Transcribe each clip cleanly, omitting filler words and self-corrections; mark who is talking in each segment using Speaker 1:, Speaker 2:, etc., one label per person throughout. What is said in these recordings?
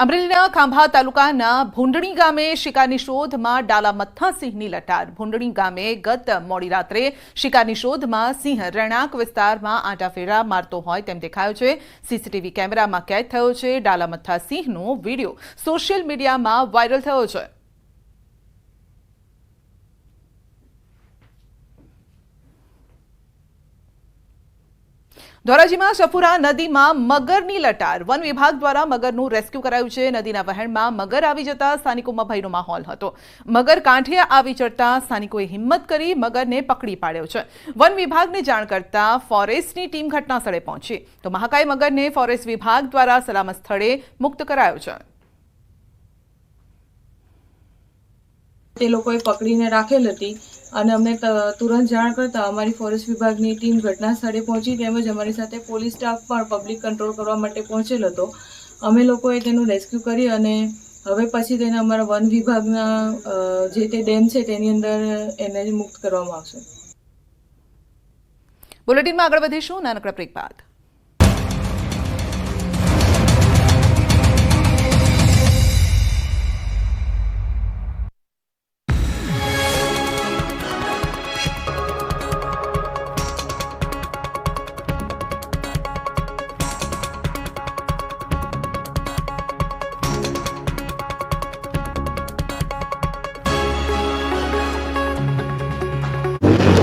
Speaker 1: અમરેલીના ખાંભા તાલુકાના ભૂંડણી ગામે શિકારની શોધમાં ડાલામથ્થા સિંહની લટાર. ભૂંડણી ગામે ગત મોડી રાત્રે શિકારની શોધમાં સિંહ રહેણાંક વિસ્તારમાં આંટાફેરા મારતો હોય તેમ દેખાયો છે. સીસીટીવી કેમેરામાં કેદ થયો છે. ડાલામથ્થા સિંહનો વિડીયો સોશિયલ મીડિયામાં વાયરલ થયો છે. ધોરાજીમાં સફુરા નદીમાં મગરની લટાર. વન વિભાગ દ્વારા મગરનું રેસ્ક્યુ કરાયું છે. નદીના વહેણમાં મગર આવી જતા સ્થાનિકોમાં ભયનો માહોલ હતો. મગર કાંઠે આવી ચડતા સ્થાનિકોએ હિંમત કરી મગરને પકડી પાડ્યો છે. વન વિભાગને જાણ કરતા ફોરેસ્ટની ટીમ ઘટના સ્થળે પહોંચી તો મહાકાય મગરને ફોરેસ્ટ વિભાગ દ્વારા સલામત સ્થળે મુક્ત કરાયો છે.
Speaker 2: તે લોકોએ પકડીને રાખેલ હતી અને અમને તુરંત જાણ કરતા અમારી ફોરેસ્ટ વિભાગની ટીમ ઘટના સ્થળે પહોંચી તેમજ અમારી સાથે પોલીસ સ્ટાફ પણ પબ્લિક કંટ્રોલ કરવા માટે પહોંચેલ હતો. અમે લોકોએ તેનું રેસ્ક્યુ કરી અને હવે પછી તેને અમારા વન વિભાગના જે તે ડેમ છે તેની અંદર એને મુક્ત કરવામાં આવશે.
Speaker 1: બુલેટિનમાં આગળ વધીશું નાનકડા બ્રેક બાદ.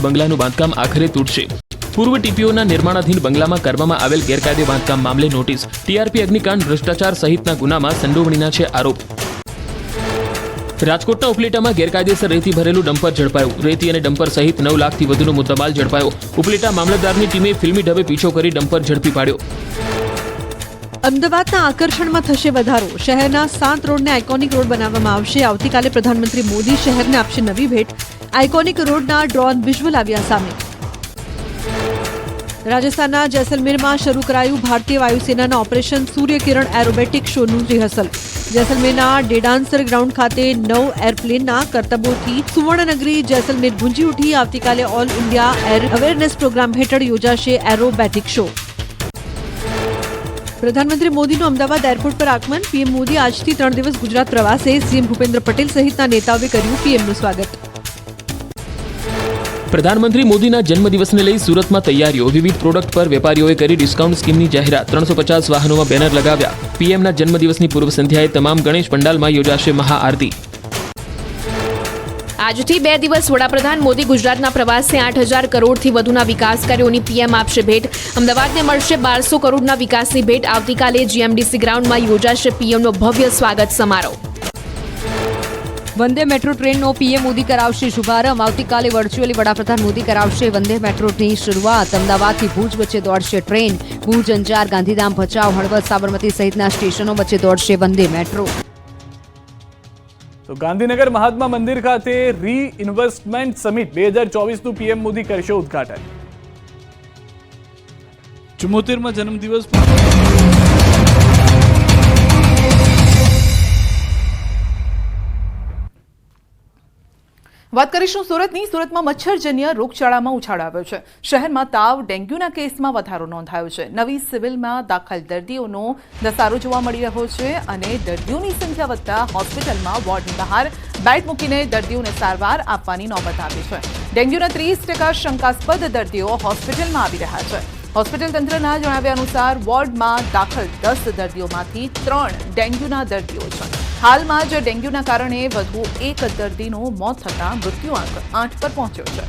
Speaker 3: બંગલાનું બાંધકામ આખરે તૂટશે. પૂર્વ ટીપીઓના નિર્માણાધીન બંગલામાં કરવામાં આવેલ ગેરકાયદે બાંધકામ મામલે નોટિસ. ટીઆરપી અગ્નિકાંડ ભ્રષ્ટાચાર સહિતના ગુનામાં સંડોવણીના છે આરોપ. રાજકોટના ઉપલેટામાં ગેરકાયદેસર રેતી ભરેલું ડમ્પર ઝડપાયું. રેતી અને ડમ્પર સહિત 9 લાખથી વધુનો મુદ્દામાલ ઝડપાયો. ઉપલેટા મામલતદારની ટીમે ફિલ્મી ઢબે પીછો કરી ડમ્પર ઝડપી પાડ્યો.
Speaker 4: અમદાવાદના આકર્ષણમાં થશે વધારો. શહેરના 7 રોડને આઇકોનિક રોડ બનાવવામાં આવશે. આવતીકાલે પ્રધાનમંત્રી મોદી શહેરને આપશે નવી ભેટ. આઇકોનિક રોડના ડ્રોન વિઝ્યુઅલ આવ્યા સામે. રાજસ્થાનના જેસલમેરમાં શરૂ કરાયું ભારતીય વાયુસેનાના ઓપરેશન સૂર્યકિરણ એરોબેટિક શોનું રિહર્સલ. જેસલમેરના ડેડાન્સર ગ્રાઉન્ડ ખાતે 9 એરપ્લેનના કરતબોથી સુવર્ણનગરી જેસલમેર ગુંજી ઉઠી. આવતીકાલે all India air awareness programme હેઠળ યોજાશે એરોબેટિક શો. પ્રધાનમંત્રી મોદીનું અમદાવાદ એરપોર્ટ પર આગમન. પીએમ મોદી આજથી 3 દિવસ ગુજરાત પ્રવાસે. સીએમ ભૂપેન્દ્ર પટેલ સહિતના નેતાઓએ કર્યું પીએમનું સ્વાગત.
Speaker 3: પ્રધાનમંત્રી મોદીના જન્મદિવસને લઈ સુરતમાં તૈયારીઓ. વિવિધ પ્રોડક્ટ પર વેપારીઓએ કરી ડિસ્કાઉન્ટ સ્કીમની જાહેરાત. 350 વાહનોમાં બેનર લગાવ્યા. પીએમના જન્મદિવસની પૂર્વ સંધ્યાએ તમામ ગણેશ પંડાલમાં યોજાશે મહાઆરતી.
Speaker 5: આજથી 2 દિવસ વડાપ્રધાન મોદી ગુજરાતના પ્રવાસે 8,000 કરોડથી વધુના વિકાસ કાર્યોની પીએમ આપશે ભેટ. અમદાવાદને મળશે 1200 કરોડના વિકાસની ભેટ. આવતીકાલે જીએમડીસી ગ્રાઉન્ડમાં યોજાશે પીએમનો ભવ્ય સ્વાગત સમારોહ.
Speaker 4: વંદે મેટ્રો ટ્રેનનો પીએમ મોદી કરાવશે શુભારંભ. આવતીકાલે વર્ચ્યુઅલી વડાપ્રધાન મોદી કરાવશે વંદે મેટ્રોની શરૂઆત. અમદાવાદથી ભુજ વચ્ચે દોડશે ટ્રેન. ભુજ, અંજાર, ગાંધીધામ, ભચાઉ, હળવદ, સાબરમતી સહિતના સ્ટેશનો વચ્ચે દોડશે વંદે મેટ્રો.
Speaker 6: તો ગાંધીનગર મહાત્મા મંદિર ખાતે રી ઇન્વેસ્ટમેન્ટ સમિટ 2024નું પીએમ મોદી કરશે ઉદ્ઘાટન.
Speaker 7: 74માં જન્મદિવસ
Speaker 1: વાત કરીશું સુરતની. સુરતમાં મચ્છરજન્ય રોગચાળામાં ઉછાળો આવ્યો છે. શહેરમાં તાવ, ડેન્ગ્યુના કેસમાં વધારો નોંધાયો છે. નવી સિવિલમાં દાખલ દર્દીઓનો ધસારો જોવા મળી રહ્યો છે અને દર્દીઓની સંખ્યા વધતા હોસ્પિટલમાં વોર્ડની બહાર બેડ મૂકીને દર્દીઓને સારવાર આપવાની નોબત આવી છે. ડેન્ગ્યુના 30% શંકાસ્પદ દર્દીઓ હોસ્પિટલમાં આવી રહ્યા છે. હોસ્પિટલ તંત્રના જણાવ્યા અનુસાર વોર્ડમાં દાખલ 10 દર્દીઓમાંથી 3 ડેન્ગ્યુના દર્દીઓ છે. હાલમાં જ ડેન્ગ્યુના કારણે વધુ 1 દર્દીનું મોત થતાં મૃત્યુઆંક 8 પર પહોંચ્યો છે.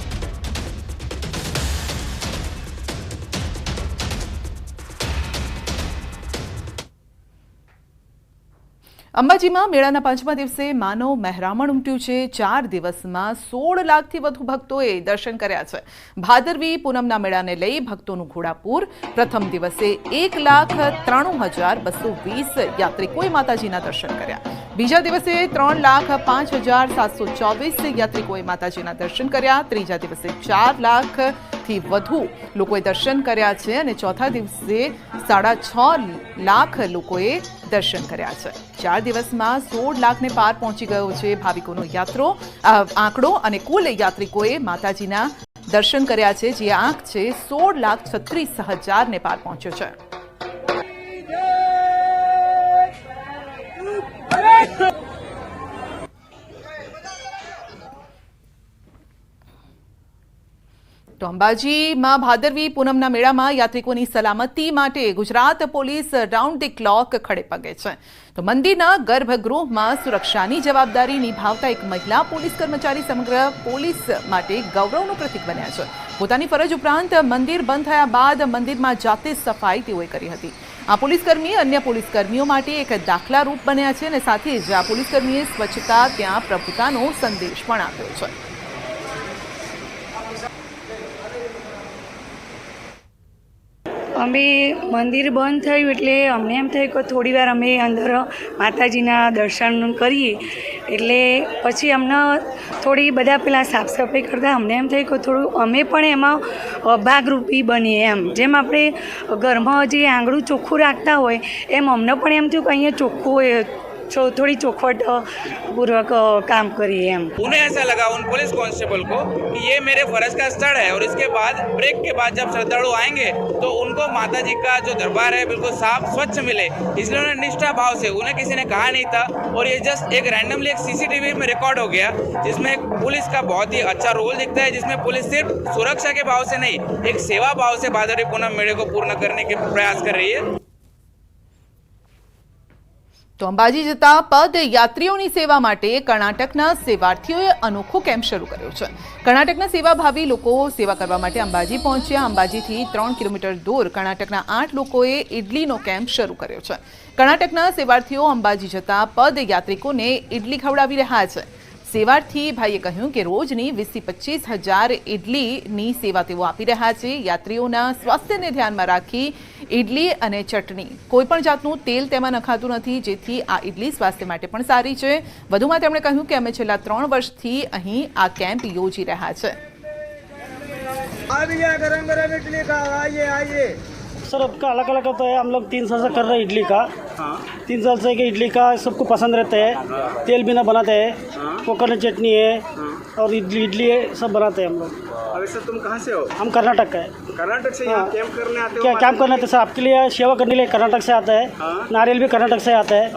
Speaker 1: અંબાજીમાં મેળાના 5મા દિવસે માનવ મહેરામણ ઉમટ્યું છે. 4 દિવસમાં 16 લાખથી વધુ ભક્તોએ દર્શન કર્યા છે. ભાદરવી પૂનમના મેળાને લઈ ભક્તોનું ઘોડાપૂર. પ્રથમ દિવસે 1,93,220 યાત્રિકોએ માતાજીના દર્શન કર્યા. બીજા દિવસે 3,05,724 યાત્રિકોએ માતાજીના દર્શન કર્યા. ત્રીજા દિવસે 4 લાખથી વધુ લોકોએ દર્શન કર્યા છે અને ચોથા દિવસે 6.5 લાખ લોકોએ દર્શન કર્યા છે. 4 દિવસમાં 16 લાખને પાર પહોંચી ગયો છે ભાવિકોનો આંકડો અને કુલ યાત્રિકોએ માતાજીના દર્શન કર્યા છે, જે આંક છે 16,36,000 ને પાર પહોંચ્યો છે. તો અંબાજીમાં ભાદરવી પૂનમના મેળામાં યાત્રિકોની સલામતી માટે Gujarat police round the clock ખડે પગે છે. તો મંદિરના ગર્ભગૃહમાં સુરક્ષાની જવાબદારી નિભાવતા એક મહિલા પોલીસ કર્મચારી સમગ્ર પોલીસ માટે ગૌરવનું પ્રતીક બન્યા છે. પોતાની ફરજ ઉપરાંત મંદિર બંધ થયા બાદ મંદિરમાં જાતે સફાઈ તેઓએ કરી હતી. આ પોલીસકર્મી અન્ય પોલીસકર્મીઓ માટે એક દાખલારૂપ બન્યા છે અને સાથે જ આ પોલીસકર્મીએ સ્વચ્છતા ત્યાં પ્રભુતાનો સંદેશ પણ આપ્યો છે.
Speaker 8: અમે મંદિર બંધ થયું એટલે અમને એમ થયું કે થોડી વાર અમે અંદર માતાજીના દર્શન કરીએ. એટલે પછી અમને થોડી બધા પેલા સાફ સફાઈ કરતાં અમને એમ થયું કે થોડું અમે પણ એમાં ભાગરૂપી બનીએ એમ. જેમ આપણે ઘરમાં જે આંગણું ચોખ્ખું રાખતા હોય એમ અમને પણ એમ થયું કે અહીંયા ચોખ્ખું थोड़ी चौखट पूर्वक काम करिए हम.
Speaker 9: उन्हें ऐसा लगा उन पुलिस कांस्टेबल को कि ये मेरे फर्ज का स्थल है और इसके बाद ब्रेक के बाद जब श्रद्धालु आएंगे तो उनको माता जी का जो दरबार है बिल्कुल साफ स्वच्छ मिले, इसलिए उन्होंने निष्ठा भाव से, उन्हें किसी ने कहा नहीं था और ये जस्ट एक रैंडमली एक सीसीटीवी में रिकॉर्ड हो गया जिसमें एक पुलिस का बहुत ही अच्छा रोल दिखता है, जिसमें पुलिस सिर्फ सुरक्षा के भाव से नहीं एक सेवा भाव से भादरवी पूनम मेले को पूर्ण करने के प्रयास कर रही है.
Speaker 1: તો અંબાજી જતા પદયાત્રીઓની સેવા માટે કર્ણાટકના સેવાર્થીઓએ અનોખો કેમ્પ શરૂ કર્યો છે. કર્ણાટકના સેવાભાવી લોકો સેવા કરવા માટે અંબાજી પહોંચ્યા. અંબાજીથી 3 કિલોમીટર દૂર કર્ણાટકના 8 લોકોએ ઇડલીનો કેમ્પ શરૂ કર્યો છે. કર્ણાટકના સેવાર્થીઓ અંબાજી જતા પદયાત્રિકોને ઇડલી ખવડાવી રહ્યા છે. સેવાર્થી ભાઈએ કહ્યું કે રોજની 20-25 હજાર ઇડલીની સેવા તેઓ આપી રહ્યા છે. યાત્રીઓના સ્વાસ્થ્યને ધ્યાનમાં રાખી ઇડલી અને ચટણી કોઈપણ જાતનું તેલ તેમાં નખાતું નથી, જેથી આ ઇડલી સ્વાસ્થ્ય માટે પણ સારી છે. વધુમાં તેમણે કહ્યું કે અમે છેલ્લા 3 વર્ષથી અહીં આ કેમ્પ યોજી રહ્યા છે.
Speaker 10: सर आपका अलग अलग होता है. हम लोग 3 साल से कर रहे हैं इडली का. 3 साल से कि इडली का सबको पसंद रहता है. तेल बिना बनाते हैं. कोकोनट चटनी है और इडली है, सब बनाते हैं हम लोग.
Speaker 9: अभी सर तुम कहाँ से हो?
Speaker 10: हम कर्नाटक का है.
Speaker 9: कर्नाटक से यहाँ कैंप करने आते हो?
Speaker 10: क्या कैंप करना है सर? आपके लिए सेवा करने के लिए कर्नाटक से आता है. नारियल भी कर्नाटक से आता है.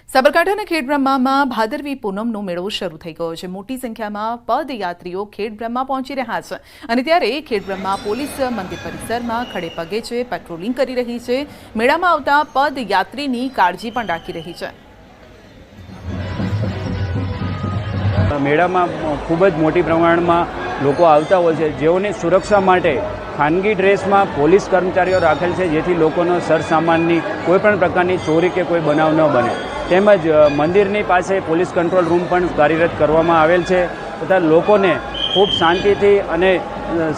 Speaker 1: સાબરકાંઠાના ખેડબ્રહ્મામાં ભાદરવી પૂનમનો મેળો શરૂ થઈ ગયો છે. મોટી સંખ્યામાં પદયાત્રીઓ ખેડબ્રહ્મા પહોંચી રહ્યા છે અને ત્યારે ખેડબ્રહ્મા પોલીસ મંદિર પરિસરમાં ખડે પગે છે, પેટ્રોલિંગ કરી રહી છે. મેળામાં આવતા પદયાત્રીની કાળજી પણ રાખી રહી છે.
Speaker 11: મેળામાં ખૂબ જ મોટી પ્રમાણમાં લોકો આવતા હોય છે, જેઓની સુરક્ષા માટે ખાનગી ડ્રેસમાં પોલીસ કર્મચારીઓ રાખેલ છે, જેથી લોકોનો સરસામાનની કોઈપણ પ્રકારની ચોરી કે કોઈ બનાવ ન બને. તેમજ મંદિરની પાસે પોલીસ કંટ્રોલ રૂમ પણ કાર્યરત કરવામાં આવેલ છે તથા લોકોને ખૂબ શાંતિથી અને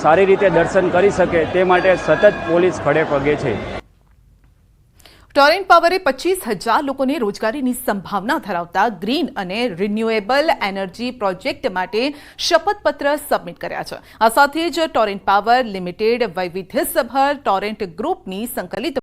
Speaker 11: સારી રીતે દર્શન કરી શકે તે માટે સતત પોલીસ ખડે પગે છે.
Speaker 1: ટોરેન્ટ પાવરે 25,000 લોકોને રોજગારીની સંભાવના ધરાવતા ગ્રીન અને રિન્યુએબલ એનર્જી પ્રોજેક્ટ માટે શપથપત્ર સબમિટ કર્યા છે. આ સાથે જ ટોરેન્ટ પાવર લિમિટેડ વૈવિધ્યસભર ટોરેન્ટ ગ્રુપની સંકલિત